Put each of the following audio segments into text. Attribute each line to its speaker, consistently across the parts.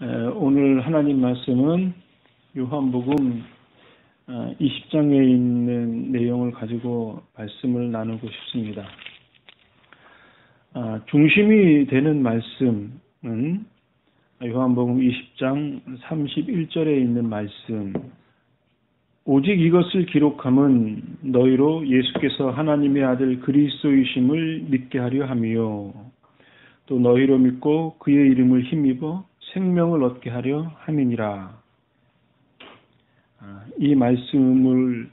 Speaker 1: 오늘 하나님 말씀은 요한복음 20장에 있는 내용을 가지고 말씀을 나누고 싶습니다. 중심이 되는 말씀은 요한복음 20장 31절에 있는 말씀. 오직 이것을 기록함은 너희로 예수께서 하나님의 아들 그리스도이심을 믿게 하려 함이요. 또 너희로 믿고 그의 이름을 힘입어 생명을 얻게 하려 함이니라. 이 말씀을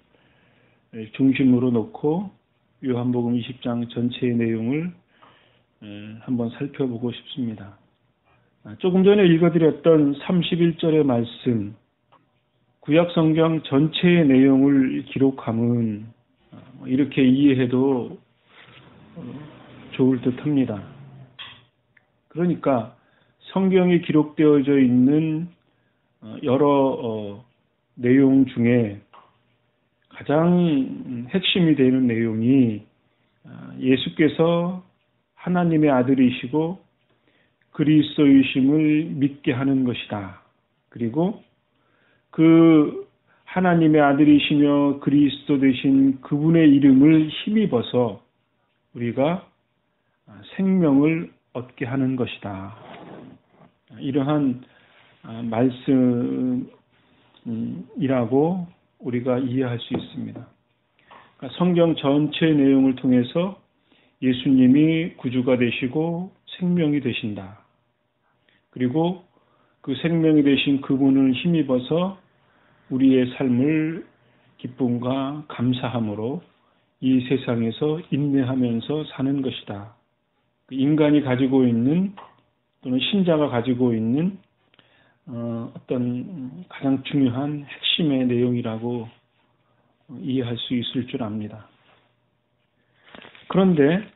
Speaker 1: 중심으로 놓고 요한복음 20장 전체의 내용을 한번 살펴보고 싶습니다. 조금 전에 읽어드렸던 31절의 말씀, 구약성경 전체의 내용을 기록함은 이렇게 이해해도 좋을 듯합니다. 그러니까 성경이 기록되어져 있는 여러 내용 중에 가장 핵심이 되는 내용이 예수께서 하나님의 아들이시고 그리스도이심을 믿게 하는 것이다. 그리고 그 하나님의 아들이시며 그리스도 되신 그분의 이름을 힘입어서 우리가 생명을 얻게 하는 것이다. 이러한 말씀이라고 우리가 이해할 수 있습니다. 그러니까 성경 전체의 내용을 통해서 예수님이 구주가 되시고 생명이 되신다. 그리고 그 생명이 되신 그분을 힘입어서 우리의 삶을 기쁨과 감사함으로 이 세상에서 인내하면서 사는 것이다. 인간이 가지고 있는 또는 신자가 가지고 있는 어떤 가장 중요한 핵심의 내용이라고 이해할 수 있을 줄 압니다. 그런데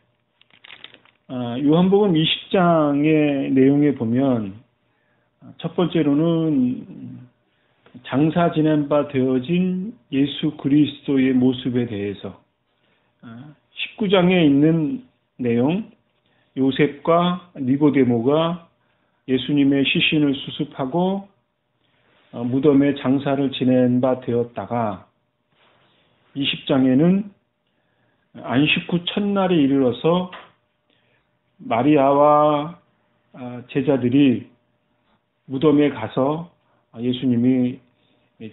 Speaker 1: 요한복음 20장의 내용에 보면 첫 번째로는 장사 지낸 바 되어진 예수 그리스도의 모습에 대해서 19장에 있는 내용, 요셉과 니고데모가 예수님의 시신을 수습하고 무덤에 장사를 지낸 바 되었다가 20장에는 안식 후 첫날에 이르러서 마리아와 제자들이 무덤에 가서 예수님이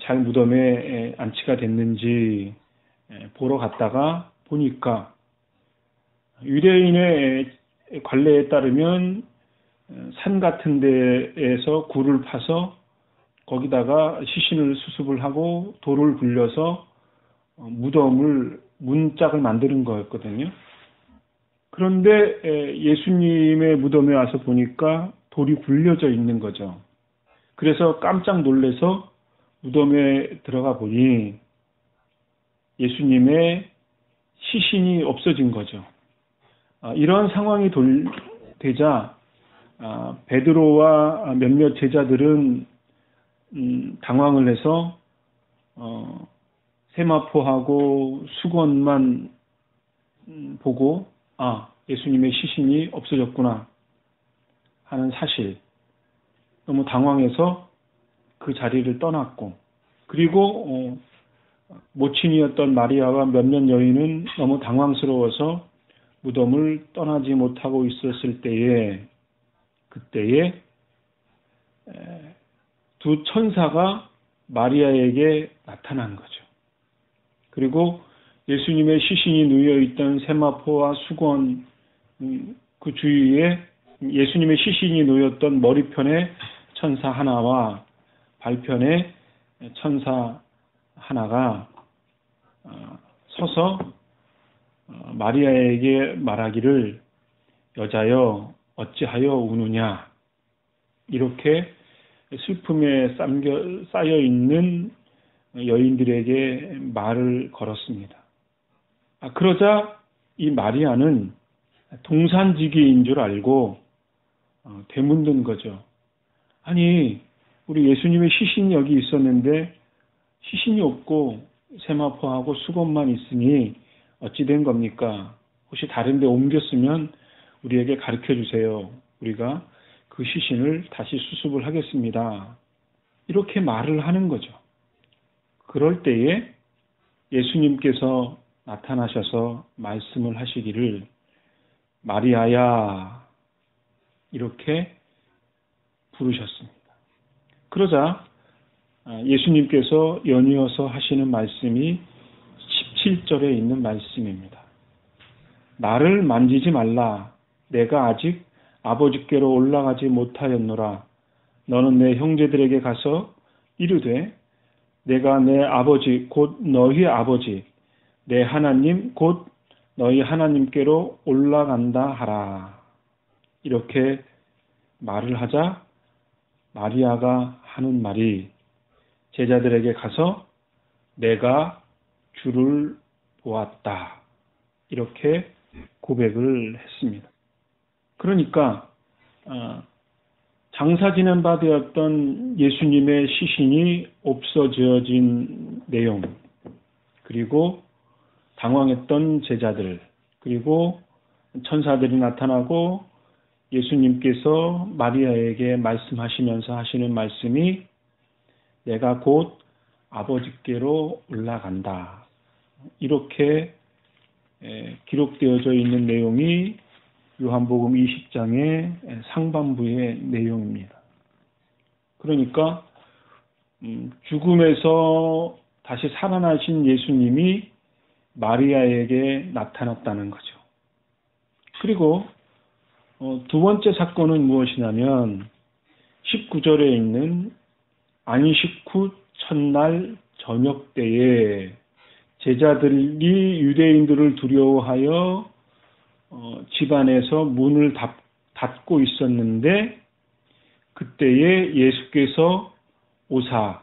Speaker 1: 잘 무덤에 안치가 됐는지 보러 갔다가 보니까 유대인의 관례에 따르면 산 같은 데에서 굴을 파서 거기다가 시신을 수습을 하고 돌을 굴려서 무덤을 문짝을 만드는 거였거든요. 그런데 예수님의 무덤에 와서 보니까 돌이 굴려져 있는 거죠. 그래서 깜짝 놀라서 무덤에 들어가 보니 예수님의 시신이 없어진 거죠. 이런 상황이 되자 베드로와 몇몇 제자들은 당황을 해서 세마포하고 수건만 보고 예수님의 시신이 없어졌구나 하는 사실, 너무 당황해서 그 자리를 떠났고, 그리고 모친이었던 마리아와 몇몇 여인은 너무 당황스러워서 무덤을 떠나지 못하고 있었을 때에, 그때에 두 천사가 마리아에게 나타난 거죠. 그리고 예수님의 시신이 놓여있던 세마포와 수건 그 주위에 예수님의 시신이 놓였던 머리편에 천사 하나와 발편에 천사 하나가 서서 마리아에게 말하기를 여자여 어찌하여 우느냐, 이렇게 슬픔에 쌓여 있는 여인들에게 말을 걸었습니다. 그러자 이 마리아는 동산지기인 줄 알고 되묻는 거죠. 아니, 우리 예수님의 시신이 여기 있었는데 시신이 없고 세마포하고 수건만 있으니 어찌 된 겁니까? 혹시 다른 데 옮겼으면 우리에게 가르쳐 주세요. 우리가 그 그 시신을 다시 수습을 하겠습니다. 이렇게 말을 하는 거죠. 그럴 때에 예수님께서 나타나셔서 말씀을 하시기를 마리아야 이렇게 부르셨습니다. 그러자 예수님께서 연이어서 하시는 말씀이 17절에 있는 말씀입니다. 나를 만지지 말라. 내가 아직 아버지께로 올라가지 못하였노라. 너는 내 형제들에게 가서 이르되 내가 내 아버지 곧 너희 아버지 내 하나님 곧 너희 하나님께로 올라간다 하라. 이렇게 말을 하자 마리아가 하는 말이 제자들에게 가서 내가 주를 보았다. 이렇게 고백을 했습니다. 그러니까 장사 지낸 바 되었던 예수님의 시신이 없어져진 내용, 그리고 당황했던 제자들, 그리고 천사들이 나타나고 예수님께서 마리아에게 말씀하시면서 하시는 말씀이 내가 곧 아버지께로 올라간다. 이렇게 기록되어져 있는 내용이 요한복음 20장의 상반부의 내용입니다. 그러니까 죽음에서 다시 살아나신 예수님이 마리아에게 나타났다는 거죠. 그리고 두 번째 사건은 무엇이냐면 19절에 있는 안식 후 첫날 저녁 때에 제자들이 유대인들을 두려워하여 집안에서 문을 닫고 있었는데 그때에 예수께서 오사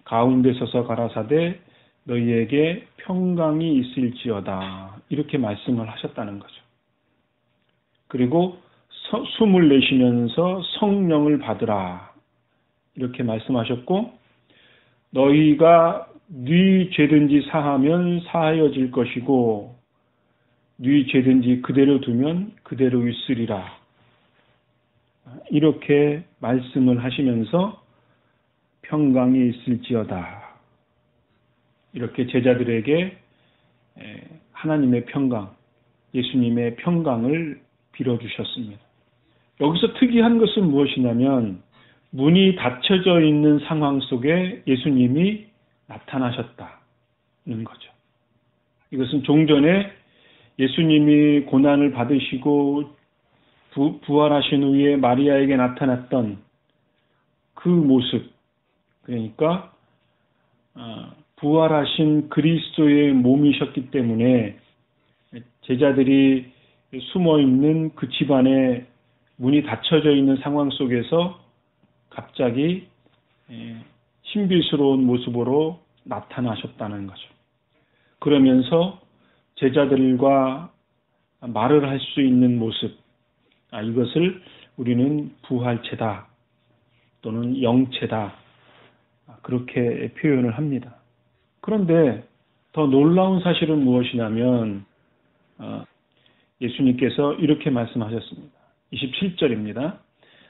Speaker 1: 가운데 서서 가라사대 너희에게 평강이 있을지어다 이렇게 말씀을 하셨다는 거죠. 그리고 숨을 내쉬면서 성령을 받으라 이렇게 말씀하셨고 너희가 네 죄든지 사하면 사하여질 것이고 네 죄든지 그대로 두면 그대로 있으리라. 이렇게 말씀을 하시면서 평강이 있을지어다. 이렇게 제자들에게 하나님의 평강, 예수님의 평강을 빌어주셨습니다. 여기서 특이한 것은 무엇이냐면 문이 닫혀져 있는 상황 속에 예수님이 나타나셨다는 거죠. 이것은 종전에 예수님이 고난을 받으시고 부활하신 후에 마리아에게 나타났던 그 모습, 그러니까 부활하신 그리스도의 몸이셨기 때문에 제자들이 숨어있는 그 집안에 문이 닫혀져 있는 상황 속에서 갑자기 신비스러운 모습으로 나타나셨다는 거죠. 그러면서 제자들과 말을 할 수 있는 모습, 이것을 우리는 부활체다 또는 영체다 그렇게 표현을 합니다. 그런데 더 놀라운 사실은 무엇이냐면 예수님께서 이렇게 말씀하셨습니다. 27절입니다.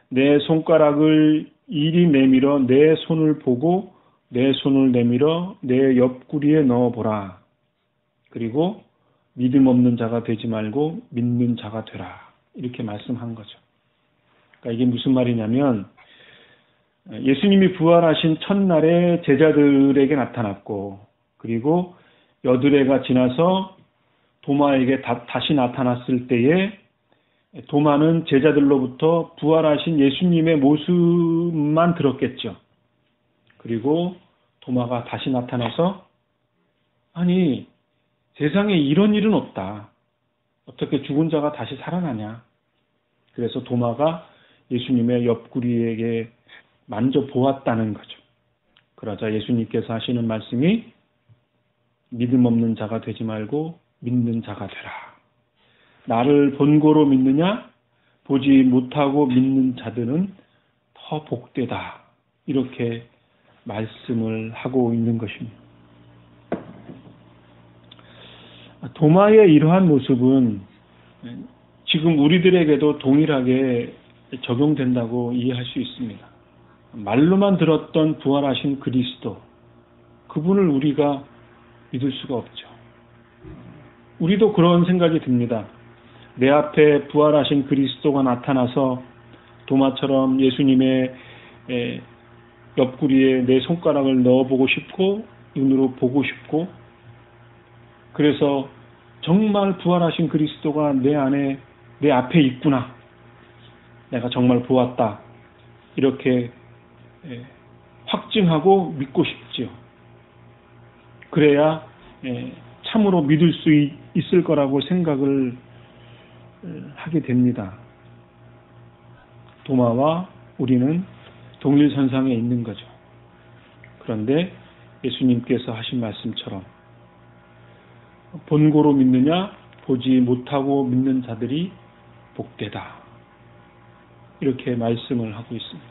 Speaker 1: 내 손가락을 이리 내밀어 내 손을 보고 내 손을 내밀어 내 옆구리에 넣어보라. 그리고 믿음 없는 자가 되지 말고 믿는 자가 되라. 이렇게 말씀한 거죠. 그러니까 이게 무슨 말이냐면 예수님이 부활하신 첫날에 제자들에게 나타났고 그리고 여드레가 지나서 도마에게 다시 나타났을 때에 도마는 제자들로부터 부활하신 예수님의 모습만 들었겠죠. 그리고 도마가 다시 나타나서 아니 세상에 이런 일은 없다. 어떻게 죽은 자가 다시 살아나냐. 그래서 도마가 예수님의 옆구리에게 만져보았다는 거죠. 그러자 예수님께서 하시는 말씀이 믿음 없는 자가 되지 말고 믿는 자가 되라. 나를 본고로 믿느냐? 보지 못하고 믿는 자들은 더 복되다. 이렇게 말씀을 하고 있는 것입니다. 도마의 이러한 모습은 지금 우리들에게도 동일하게 적용된다고 이해할 수 있습니다. 말로만 들었던 부활하신 그리스도, 그분을 우리가 믿을 수가 없죠. 우리도 그런 생각이 듭니다. 내 앞에 부활하신 그리스도가 나타나서 도마처럼 예수님의 옆구리에 내 손가락을 넣어보고 싶고 눈으로 보고 싶고, 그래서 정말 부활하신 그리스도가 내 앞에 있구나, 내가 정말 보았다, 이렇게 확증하고 믿고 싶지요. 그래야 참으로 믿을 수 있을 거라고 생각을 하게 됩니다. 도마와 우리는 동일선상에 있는 거죠. 그런데 예수님께서 하신 말씀처럼 본고로 믿느냐, 보지 못하고 믿는 자들이 복되다, 이렇게 말씀을 하고 있습니다.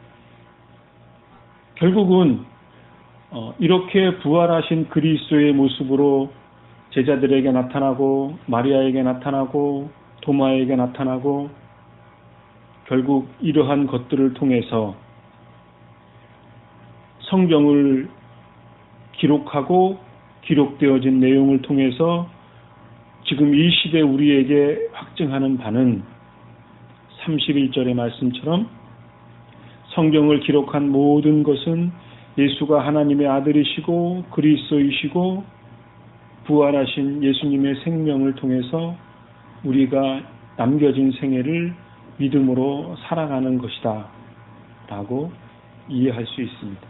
Speaker 1: 결국은 이렇게 부활하신 그리스도의 모습으로 제자들에게 나타나고 마리아에게 나타나고 도마에게 나타나고, 결국 이러한 것들을 통해서 성경을 기록하고 기록되어진 내용을 통해서 지금 이 시대 우리에게 확증하는 바는 31절의 말씀처럼 성경을 기록한 모든 것은 예수가 하나님의 아들이시고 그리스도이시고 부활하신 예수님의 생명을 통해서 우리가 남겨진 생애를 믿음으로 살아가는 것이다 라고 이해할 수 있습니다.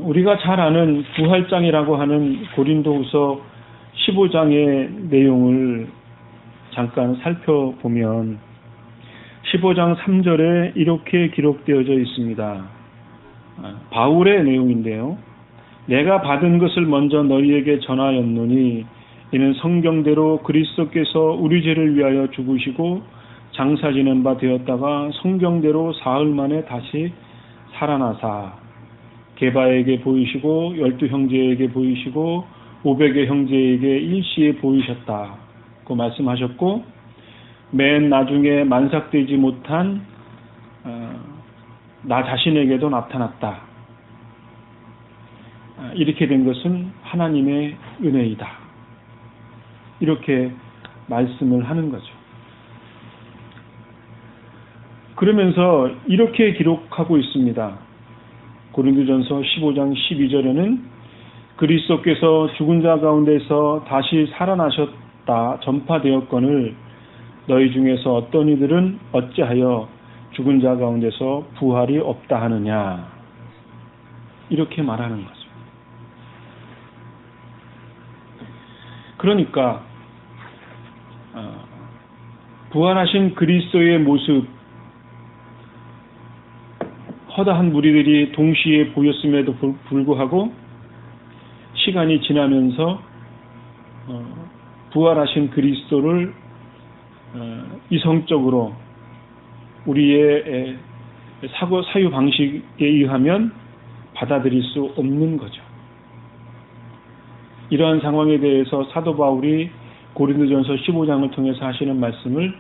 Speaker 1: 우리가 잘 아는 부활장이라고 하는 고린도후서 15장의 내용을 잠깐 살펴보면 15장 3절에 이렇게 기록되어져 있습니다. 바울의 내용인데요. 내가 받은 것을 먼저 너희에게 전하였노니 이는 성경대로 그리스도께서 우리 죄를 위하여 죽으시고 장사 지낸 바 되었다가 성경대로 사흘 만에 다시 살아나사 게바에게 보이시고 12 형제에게 보이시고 500의 형제에게 일시에 보이셨다고 말씀하셨고, 맨 나중에 만삭되지 못한 나 자신에게도 나타났다. 이렇게 된 것은 하나님의 은혜이다, 이렇게 말씀을 하는 거죠. 그러면서 이렇게 기록하고 있습니다. 고린도전서 15장 12절에는 그리스도께서 죽은 자 가운데서 다시 살아나셨다 전파되었거늘 너희 중에서 어떤 이들은 어찌하여 죽은 자 가운데서 부활이 없다 하느냐, 이렇게 말하는 거죠. 그러니까 부활하신 그리스도의 모습, 허다한 무리들이 동시에 보였음에도 불구하고 시간이 지나면서 부활하신 그리스도를 이성적으로 우리의 사유 방식에 의하면 받아들일 수 없는 거죠. 이러한 상황에 대해서 사도 바울이 고린도전서 15장을 통해서 하시는 말씀을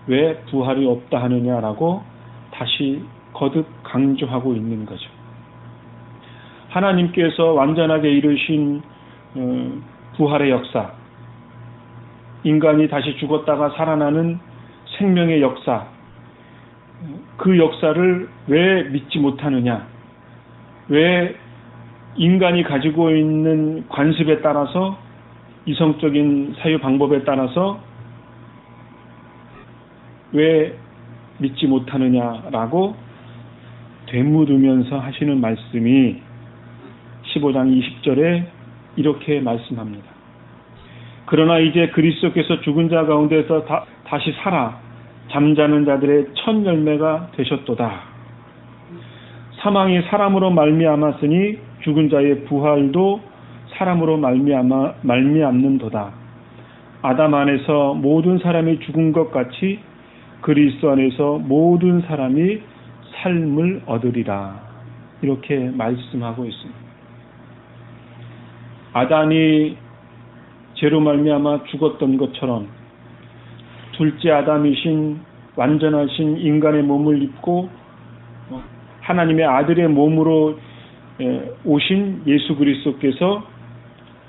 Speaker 1: 왜 부활이 없다 하느냐라고 다시 거듭 강조하고 있는 거죠. 하나님께서 완전하게 이루신 부활의 역사, 인간이 다시 죽었다가 살아나는 생명의 역사, 그 역사를 왜 믿지 못하느냐, 왜 인간이 가지고 있는 관습에 따라서, 이성적인 사유 방법에 따라서 왜 믿지 못하느냐라고 되물으면서 하시는 말씀이 15장 20절에 이렇게 말씀합니다. 그러나 이제 그리스도께서 죽은 자 가운데서 다시 살아 잠자는 자들의 첫 열매가 되셨도다. 사망이 사람으로 말미암았으니 죽은 자의 부활도 사람으로 말미암는도다. 아담 안에서 모든 사람이 죽은 것 같이 그리스도 안에서 모든 사람이 삶을 얻으리라. 이렇게 말씀하고 있습니다. 아담이 죄로 말미암아 죽었던 것처럼 둘째 아담이신 완전하신 인간의 몸을 입고 하나님의 아들의 몸으로 오신 예수 그리스도께서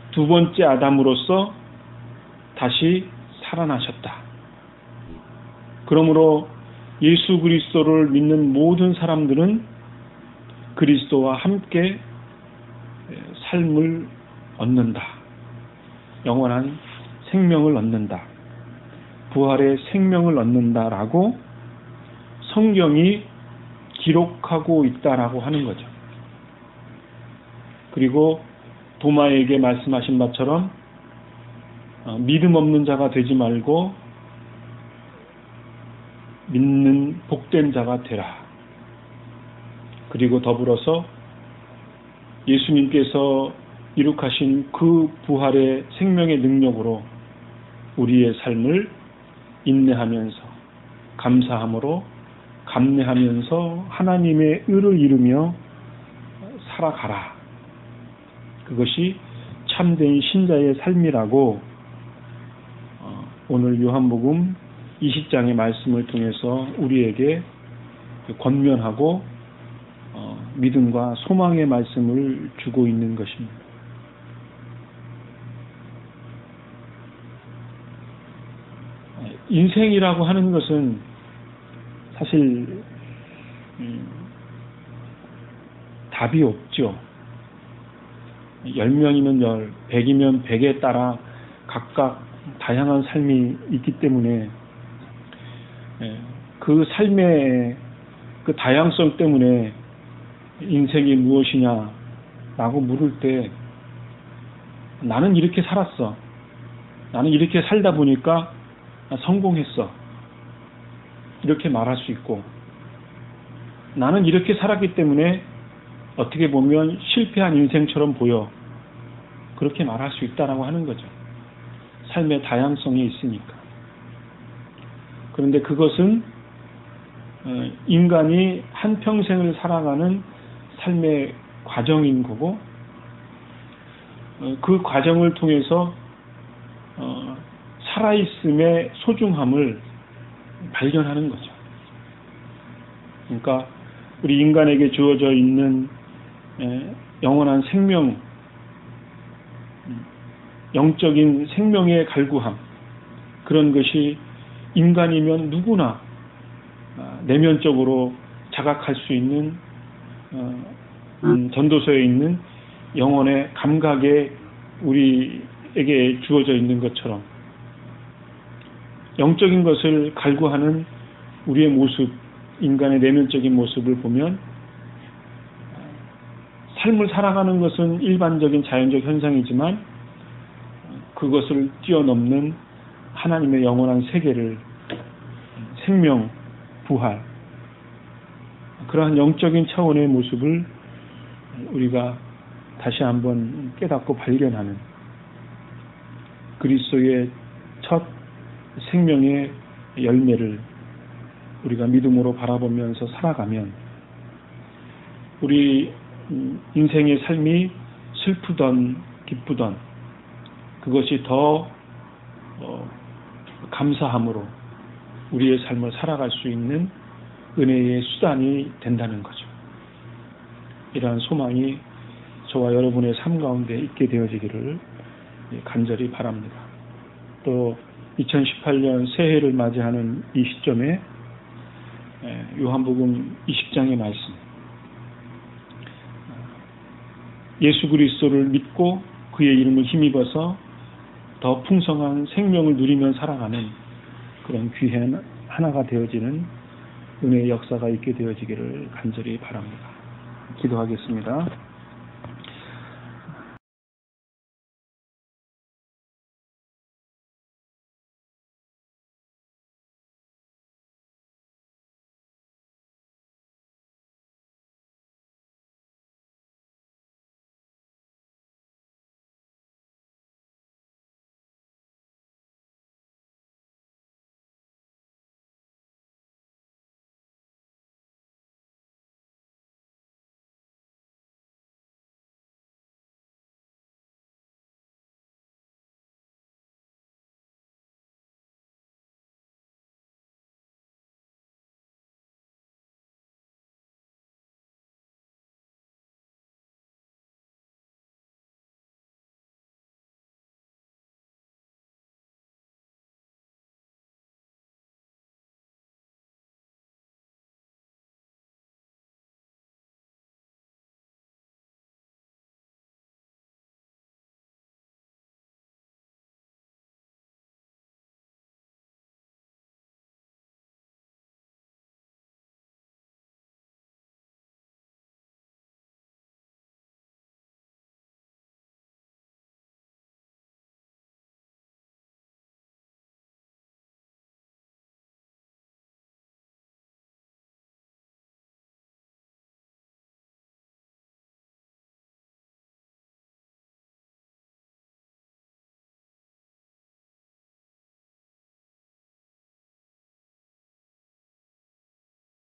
Speaker 1: 두 번째 아담으로서 다시 살아나셨다. 그러므로 예수 그리스도를 믿는 모든 사람들은 그리스도와 함께 삶을 얻는다. 영원한 생명을 얻는다. 부활의 생명을 얻는다라고 성경이 기록하고 있다라고 하는 거죠. 그리고 도마에게 말씀하신 바처럼 믿음 없는 자가 되지 말고 믿는 복된 자가 되라. 그리고 더불어서 예수님께서 이룩하신 그 부활의 생명의 능력으로 우리의 삶을 인내하면서 감사함으로 감내하면서 하나님의 의를 이루며 살아가라. 그것이 참된 신자의 삶이라고 오늘 요한복음 20장의 말씀을 통해서 우리에게 권면하고 믿음과 소망의 말씀을 주고 있는 것입니다. 인생이라고 하는 것은 사실 답이 없죠. 10명이면 10, 100이면 100에 따라 각각 다양한 삶이 있기 때문에 그 삶의 그 다양성 때문에 인생이 무엇이냐라고 물을 때 나는 이렇게 살았어. 나는 이렇게 살다 보니까 성공했어. 이렇게 말할 수 있고 나는 이렇게 살았기 때문에 어떻게 보면 실패한 인생처럼 보여. 그렇게 말할 수 있다라고 하는 거죠. 삶의 다양성이 있으니까. 그런데 그것은 인간이 한평생을 살아가는 삶의 과정인 거고 그 과정을 통해서 살아있음의 소중함을 발견하는 거죠. 그러니까 우리 인간에게 주어져 있는 영원한 생명, 영적인 생명의 갈구함, 그런 것이 인간이면 누구나 내면적으로 자각할 수 있는 전도서에 있는 영혼의 감각에 우리에게 주어져 있는 것처럼 영적인 것을 갈구하는 우리의 모습, 인간의 내면적인 모습을 보면 삶을 살아가는 것은 일반적인 자연적 현상이지만 그것을 뛰어넘는 하나님의 영원한 세계를 생명, 부활, 그러한 영적인 차원의 모습을 우리가 다시 한번 깨닫고 발견하는 그리스도의 첫 생명의 열매를 우리가 믿음으로 바라보면서 살아가면 우리 인생의 삶이 슬프던 기쁘던 그것이 더 감사함으로 우리의 삶을 살아갈 수 있는 은혜의 수단이 된다는 거죠. 이러한 소망이 저와 여러분의 삶 가운데 있게 되어지기를 간절히 바랍니다. 또 2018년 새해를 맞이하는 이 시점에 요한복음 20장의 말씀, 예수 그리스도를 믿고 그의 이름을 힘입어서 더 풍성한 생명을 누리며 살아가는 그런 귀한 하나가 되어지는 은혜의 역사가 있게 되어지기를 간절히 바랍니다. 기도하겠습니다.